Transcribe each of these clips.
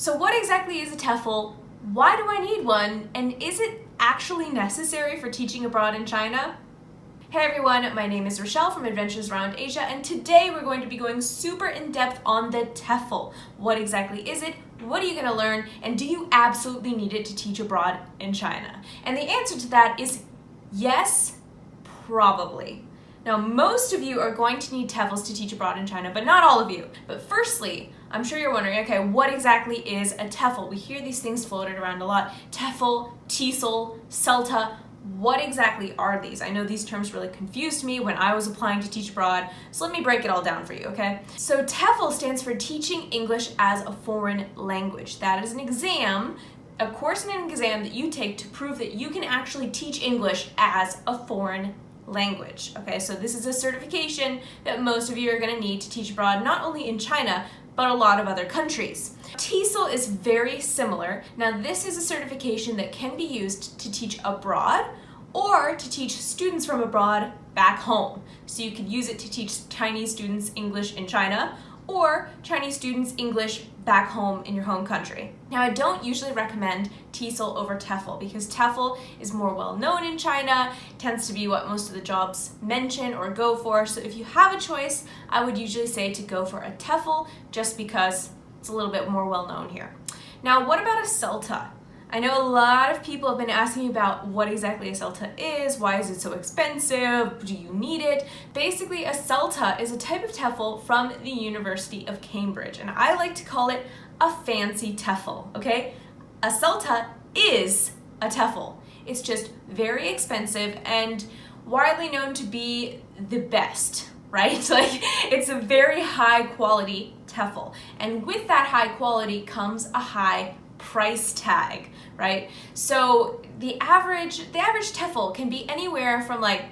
So what exactly is a TEFL? Why do I need one? And is it actually necessary for teaching abroad in China? Hey everyone, my name is Rochelle from Adventures Around Asia, and today we're going to be going super in-depth on the TEFL. What exactly is it? What are you going to learn? And do you absolutely need it to teach abroad in China? And the answer to that is yes, probably. Now, most of you are going to need TEFLs to teach abroad in China, but not all of you. But firstly, I'm sure you're wondering, okay, what exactly is a TEFL? We hear these things floated around a lot. TEFL, TESOL, CELTA. What exactly are these? I know these terms really confused me when I was applying to teach abroad, so let me break it all down for you, okay? So TEFL stands for Teaching English as a Foreign Language. That is an exam, a course and an exam that you take to prove that you can actually teach English as a foreign language, okay? So this is a certification that most of you are gonna need to teach abroad, not only in China, but a lot of other countries. TESOL is very similar. Now this is a certification that can be used to teach abroad or to teach students from abroad back home. So you could use it to teach Chinese students English in China or Chinese students English back home in your home country. Now I don't usually recommend TESOL over TEFL because TEFL is more well known in China, tends to be what most of the jobs mention or go for. So if you have a choice, I would usually say to go for a TEFL just because it's a little bit more well known here. Now what about a CELTA? I know a lot of people have been asking about what exactly a CELTA is, why is it so expensive, do you need it? Basically, a CELTA is a type of TEFL from the University of Cambridge, and I like to call it a fancy TEFL, okay? A CELTA is a TEFL. It's just very expensive and widely known to be the best, right? Like, it's a very high quality TEFL, and with that high quality comes a high price tag, right? So the average TEFL can be anywhere from like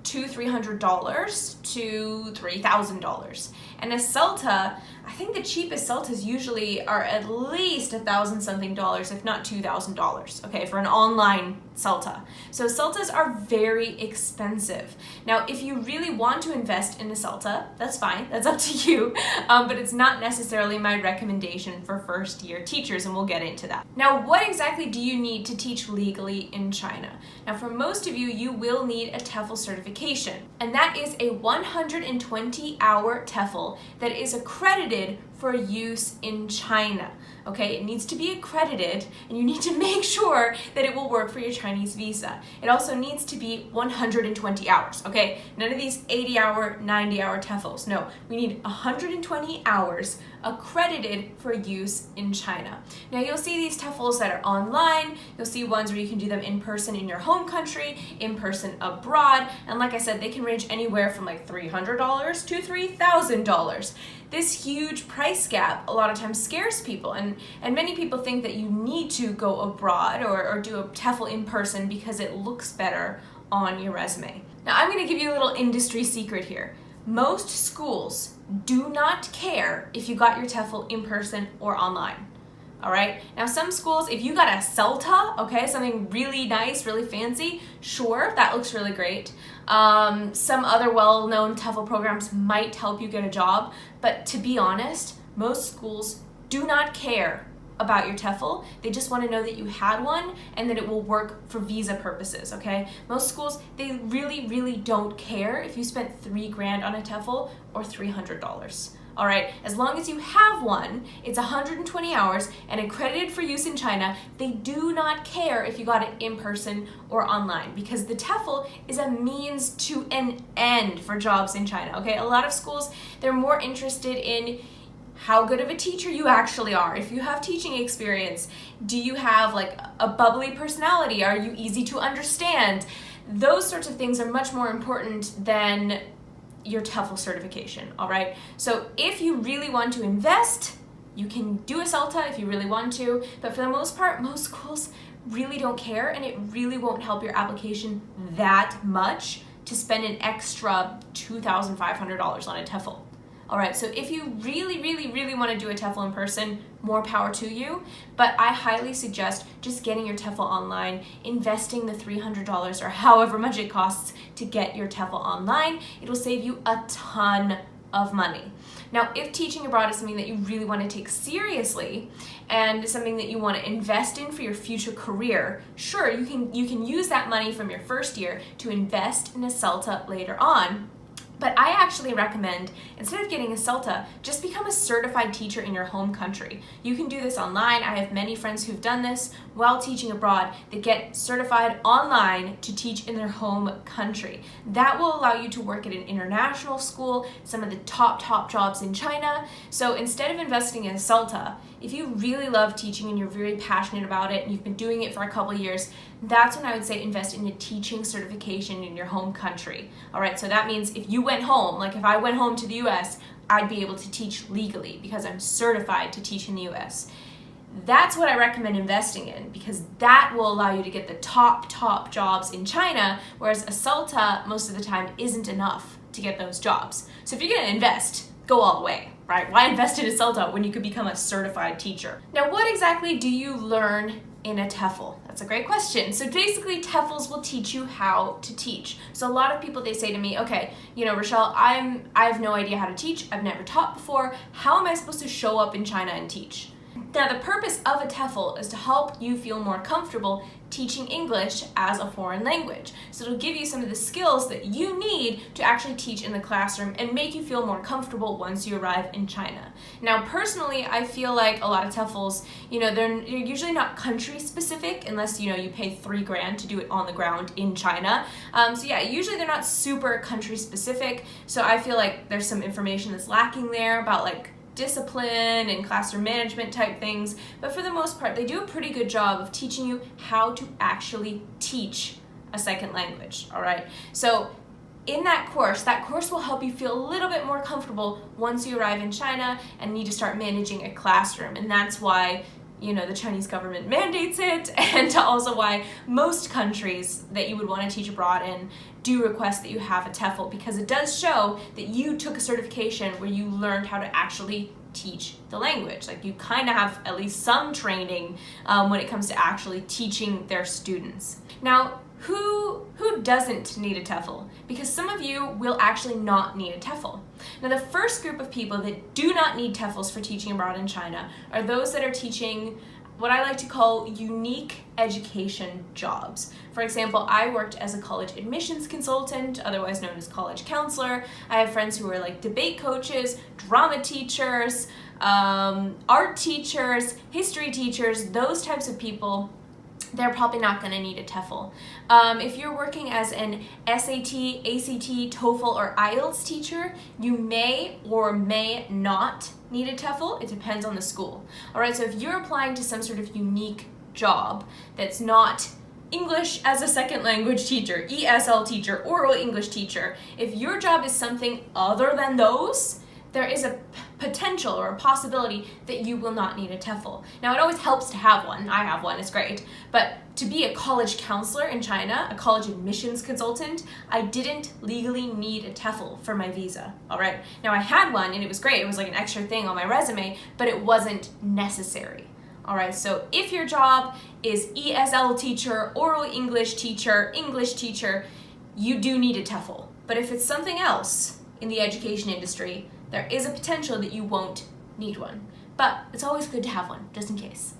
$200-300 to $3,000. And a CELTA, I think the cheapest CELTAs usually are at least $1,000-something, if not $2,000, okay, for an online CELTA. So CELTAs are very expensive. Now, if you really want to invest in a CELTA, that's fine, that's up to you, but it's not necessarily my recommendation for first-year teachers, and we'll get into that. Now, what exactly do you need to teach legally in China? Now, for most of you, you will need a TEFL certification, and that is a 120-hour TEFL that is accredited for use in China, okay? It needs to be accredited, and you need to make sure that it will work for your Chinese visa. It also needs to be 120 hours, okay? None of these 80-hour, 90-hour TEFLs. No, we need 120 hours accredited for use in China. Now, you'll see these TEFLs that are online. You'll see ones where you can do them in person in your home country, in person abroad, and like I said, they can range anywhere from like $300 to $3,000. This huge price gap a lot of times scares people, and many people think that you need to go abroad or do a TEFL in person because it looks better on your resume. Now, I'm going to give you a little industry secret here. Most schools do not care if you got your TEFL in person or online. All right. Now, some schools, if you got a CELTA, okay, something really nice, really fancy, sure, that looks really great. Some other well-known TEFL programs might help you get a job, but to be honest, most schools do not care about your TEFL. They just want to know that you had one and that it will work for visa purposes, okay? Most schools, they really, really don't care if you spent $3,000 on a TEFL or $300. All right, as long as you have one, it's 120 hours and accredited for use in China. They do not care if you got it in person or online because the TEFL is a means to an end for jobs in China, okay? A lot of schools, they're more interested in how good of a teacher you actually are. If you have teaching experience, do you have like a bubbly personality? Are you easy to understand? Those sorts of things are much more important than your TEFL certification, all right? So if you really want to invest, you can do a CELTA if you really want to, but for the most part, most schools really don't care, and it really won't help your application that much to spend an extra $2,500 on a TEFL. All right, so if you really, really, really want to do a TEFL in person, more power to you, but I highly suggest just getting your TEFL online, investing the $300 or however much it costs to get your TEFL online. It'll save you a ton of money. Now, if teaching abroad is something that you really want to take seriously and something that you want to invest in for your future career, sure, you can use that money from your first year to invest in a CELTA later on. But I actually recommend, instead of getting a CELTA, just become a certified teacher in your home country. You can do this online. I have many friends who've done this while teaching abroad that get certified online to teach in their home country. That will allow you to work at an international school, some of the top jobs in China. So instead of investing in a CELTA, if you really love teaching and you're very passionate about it and you've been doing it for a couple of years, that's when I would say invest in a teaching certification in your home country. All right, so that means if you went home, like if I went home to the US, I'd be able to teach legally because I'm certified to teach in the US. That's what I recommend investing in, because that will allow you to get the top jobs in China, whereas a CELTA most of the time isn't enough to get those jobs. So if you're going to invest, go all the way, right? Why invest in a CELTA when you could become a certified teacher? Now, what exactly do you learn in a TEFL? That's a great question. So basically, TEFLs will teach you how to teach. So a lot of people, they say to me, okay, Rochelle, I have no idea how to teach. I've never taught before. How am I supposed to show up in China and teach? Now, the purpose of a TEFL is to help you feel more comfortable teaching English as a foreign language. So it'll give you some of the skills that you need to actually teach in the classroom and make you feel more comfortable once you arrive in China. Now, personally, I feel like a lot of TEFLs, they're usually not country specific unless, you pay $3,000 to do it on the ground in China. So yeah, usually they're not super country specific. So I feel like there's some information that's lacking there about like discipline and classroom management type things, but for the most part they do a pretty good job of teaching you how to actually teach a second language. All right, so in that course will help you feel a little bit more comfortable once you arrive in China and need to start managing a classroom. And that's why the Chinese government mandates it, and also why most countries that you would want to teach abroad in do request that you have a TEFL, because it does show that you took a certification where you learned how to actually teach the language. Like, you kind of have at least some training when it comes to actually teaching their students. Now, who doesn't need a TEFL? Because some of you will actually not need a TEFL. Now, the first group of people that do not need TEFLs for teaching abroad in China are those that are teaching what I like to call unique education jobs. For example, I worked as a college admissions consultant, otherwise known as college counselor. I have friends who are like debate coaches, drama teachers, art teachers, history teachers, those types of people. They're probably not going to need a TEFL. If you're working as an SAT, ACT, TOEFL, or IELTS teacher, you may or may not need a TEFL. It depends on the school. All right, so if you're applying to some sort of unique job that's not English as a second language teacher, ESL teacher, oral English teacher, if your job is something other than those, there is a potential or a possibility that you will not need a TEFL. Now, it always helps to have one. I have one, it's great. But to be a college counselor in China, a college admissions consultant, I didn't legally need a TEFL for my visa, all right? Now, I had one and it was great. It was like an extra thing on my resume, but it wasn't necessary. All right, so if your job is ESL teacher, oral English teacher, you do need a TEFL. But if it's something else in the education industry, there is a potential that you won't need one. But it's always good to have one, just in case.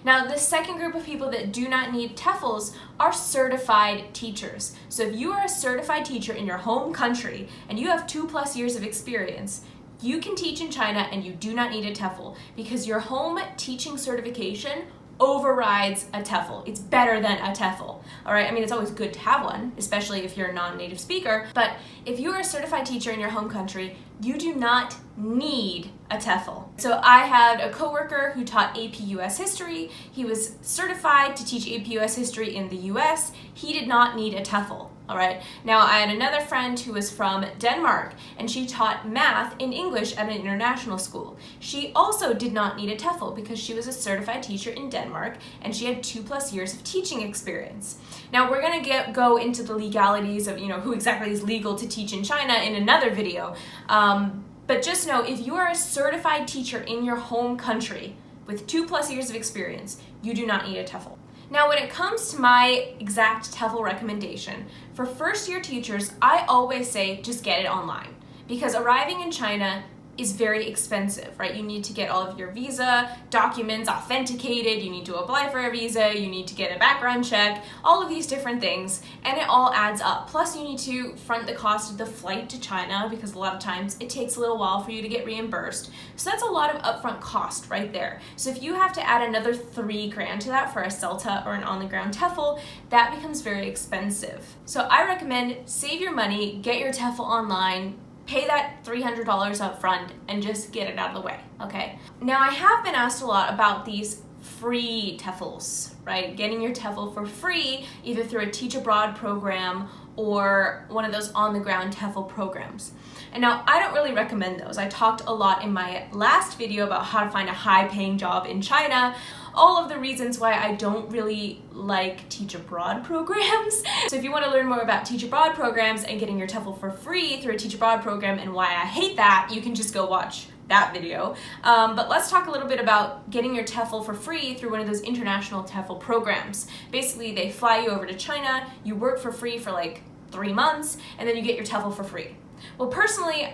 Now, the second group of people that do not need TEFLs are certified teachers. So if you are a certified teacher in your home country and you have 2+ years of experience, you can teach in China and you do not need a TEFL, because your home teaching certification overrides a TEFL. It's better than a TEFL. All right, I mean, it's always good to have one, especially if you're a non-native speaker, but if you are a certified teacher in your home country, you do not need a TEFL. So I had a coworker who taught AP US history. He was certified to teach AP US history in the US. He did not need a TEFL. All right. Now, I had another friend who was from Denmark, and she taught math in English at an international school. She also did not need a TEFL because she was a certified teacher in Denmark, and she had 2+ years of teaching experience. Now, we're going to go into the legalities of, who exactly is legal to teach in China in another video. But just know, if you are a certified teacher in your home country with 2+ years of experience, you do not need a TEFL. Now, when it comes to my exact TEFL recommendation, for first-year teachers, I always say just get it online. because arriving in China is very expensive, right? You need to get all of your visa documents authenticated, you need to apply for a visa, you need to get a background check, all of these different things, and it all adds up. Plus you need to front the cost of the flight to China, because a lot of times it takes a little while for you to get reimbursed. So that's a lot of upfront cost right there. So if you have to add another $3,000 to that for a CELTA or an on-the-ground TEFL, that becomes very expensive. So I recommend save your money, get your TEFL online, pay that $300 up front, and just get it out of the way, okay? Now, I have been asked a lot about these free TEFLs, right? Getting your TEFL for free, either through a Teach Abroad program or one of those on-the-ground TEFL programs. And now, I don't really recommend those. I talked a lot in my last video about how to find a high-paying job in China, all of the reasons why I don't really like Teach Abroad programs. So if you want to learn more about Teach Abroad programs and getting your TEFL for free through a Teach Abroad program and why I hate that, you can just go watch that video. But let's talk a little bit about getting your TEFL for free through one of those international TEFL programs. Basically, they fly you over to China, you work for free for like 3 months, and then you get your TEFL for free. Well, personally,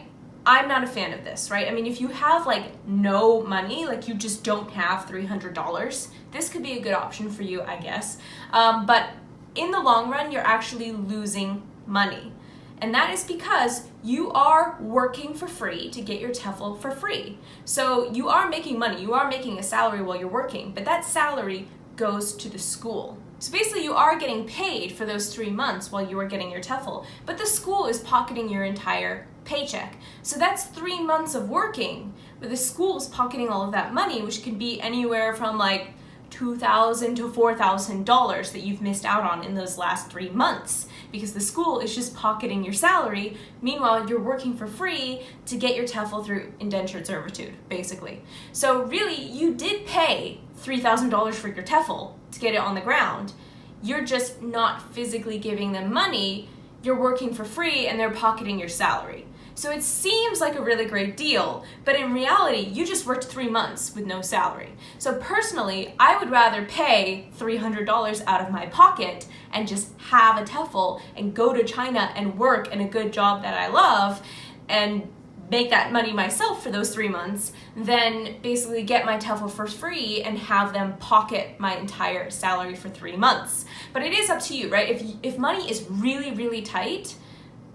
I'm not a fan of this, right? I mean, if you have like no money, like you just don't have $300, this could be a good option for you, I guess. But in the long run, you're actually losing money. And that is because you are working for free to get your TEFL for free. So you are making money, you are making a salary while you're working, but that salary goes to the school. So basically you are getting paid for those 3 months while you are getting your TEFL, but the school is pocketing your entire paycheck. So that's 3 months of working, but the school's pocketing all of that money, which can be anywhere from like $2,000 to $4,000 that you've missed out on in those last 3 months, because the school is just pocketing your salary. Meanwhile, you're working for free to get your TEFL through indentured servitude, basically. So really, you did pay $3,000 for your TEFL to get it on the ground. You're just not physically giving them money. You're working for free and they're pocketing your salary. So it seems like a really great deal, but in reality, you just worked 3 months with no salary. So personally, I would rather pay $300 out of my pocket and just have a TEFL and go to China and work in a good job that I love and make that money myself for those 3 months, then basically get my TEFL for free and have them pocket my entire salary for 3 months. But it is up to you, right? If money is really, really tight,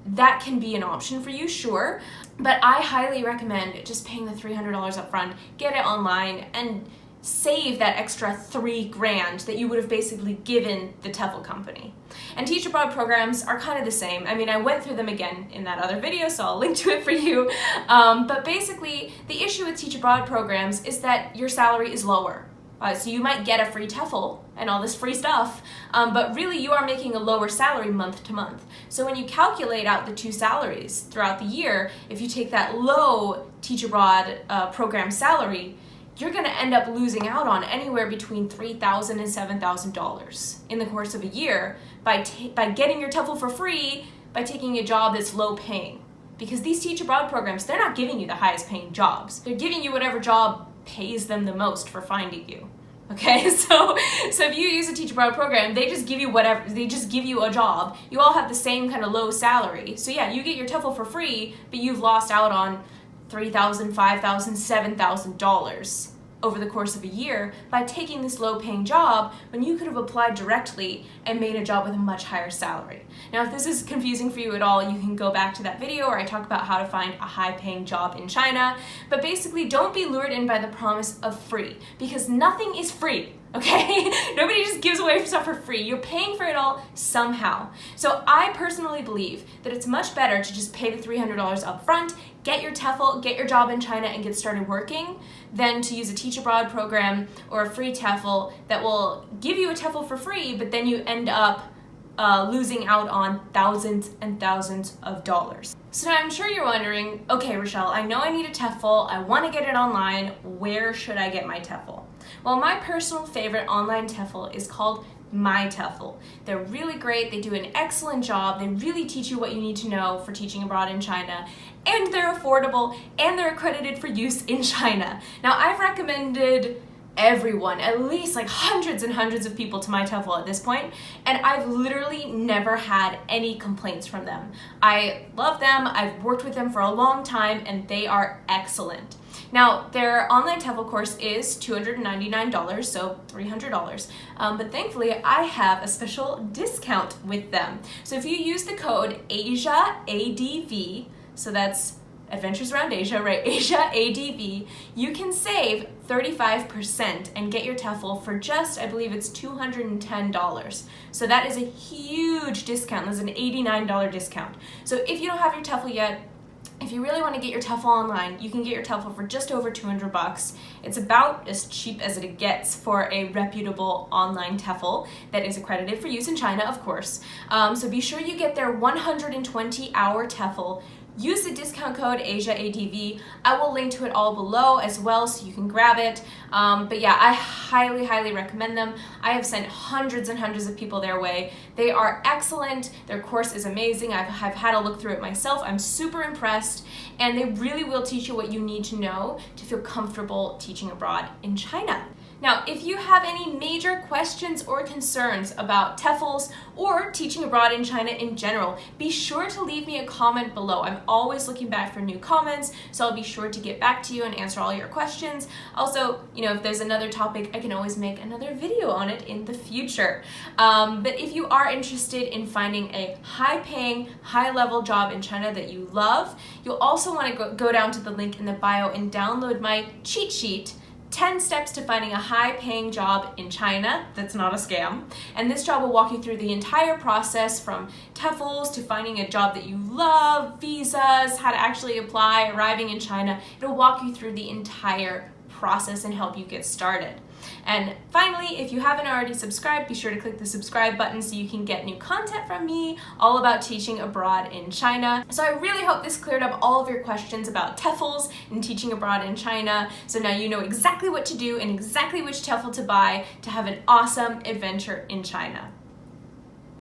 that can be an option for you, sure. But I highly recommend just paying the $300 up front, get it online, and save that extra $3,000 that you would have basically given the TEFL company. And Teach Abroad programs are kind of the same. I mean, I went through them again in that other video, so I'll link to it for you. But basically, the issue with Teach Abroad programs is that your salary is lower. So you might get a free TEFL and all this free stuff, but really you are making a lower salary month to month. So when you calculate out the two salaries throughout the year, if you take that low Teach Abroad program salary, you're going to end up losing out on anywhere between $3,000 and $7,000 in the course of a year by getting your TEFL for free by taking a job that's low paying. Because these Teach Abroad programs, they're not giving you the highest paying jobs. They're giving you whatever job pays them the most for finding you. Okay, so if you use a Teach Abroad program, they just give you whatever, they just give you a job. You all have the same kind of low salary. So yeah, you get your TEFL for free, but you've lost out on $3,000, $5,000, $7,000 over the course of a year by taking this low-paying job when you could have applied directly and made a job with a much higher salary. Now, if this is confusing for you at all, you can go back to that video where I talk about how to find a high-paying job in China. But basically, don't be lured in by the promise of free, because nothing is free. Okay? Nobody just gives away stuff for free. You're paying for it all somehow. So I personally believe that it's much better to just pay the $300 up front, get your TEFL, get your job in China, and get started working, than to use a Teach Abroad program or a free TEFL that will give you a TEFL for free, but then you end up losing out on thousands and thousands of dollars. So now I'm sure you're wondering, okay, Rochelle, I know I need a TEFL, I want to get it online, where should I get my TEFL? Well, my personal favorite online TEFL is called My TEFL. They're really great, they do an excellent job, they really teach you what you need to know for teaching abroad in China, and they're affordable, and they're accredited for use in China. Now, I've recommended everyone, at least like hundreds and hundreds of people to my TEFL at this point, and I've literally never had any complaints from them. I love them, I've worked with them for a long time, and they are excellent. Now, their online TEFL course is $299, so $300, but thankfully I have a special discount with them. So if you use the code ASIA, ADV, so that's Adventures Around Asia, right? Asia ADV, you can save 35% and get your TEFL for just, I believe it's $210. So that is a huge discount. That's an $89 discount. So if you don't have your TEFL yet, if you really want to get your TEFL online, you can get your TEFL for just over $200. It's about as cheap as it gets for a reputable online TEFL that is accredited for use in China, of course. So be sure you get their 120-hour TEFL. Use the discount code ASIAADV. I will link to it all below as well so you can grab it. But yeah, I highly, highly recommend them. I have sent hundreds and hundreds of people their way. They are excellent. Their course is amazing. I've had a look through it myself. I'm super impressed. And they really will teach you what you need to know to feel comfortable teaching abroad in China. Now, if you have any major questions or concerns about TEFLs or teaching abroad in China in general, be sure to leave me a comment below. I'm always looking back for new comments, so I'll be sure to get back to you and answer all your questions. Also, if there's another topic, I can always make another video on it in the future. But if you are interested in finding a high-paying, high-level job in China that you love, you'll also want to go down to the link in the bio and download my cheat sheet, 10 steps to finding a high-paying job in China that's not a scam. And this job will walk you through the entire process from TEFLs to finding a job that you love, visas, how to actually apply, arriving in China. It'll walk you through the entire process and help you get started. And finally, if you haven't already subscribed, be sure to click the subscribe button so you can get new content from me all about teaching abroad in China. So I really hope this cleared up all of your questions about TEFLs and teaching abroad in China. So now you know exactly what to do and exactly which TEFL to buy to have an awesome adventure in China.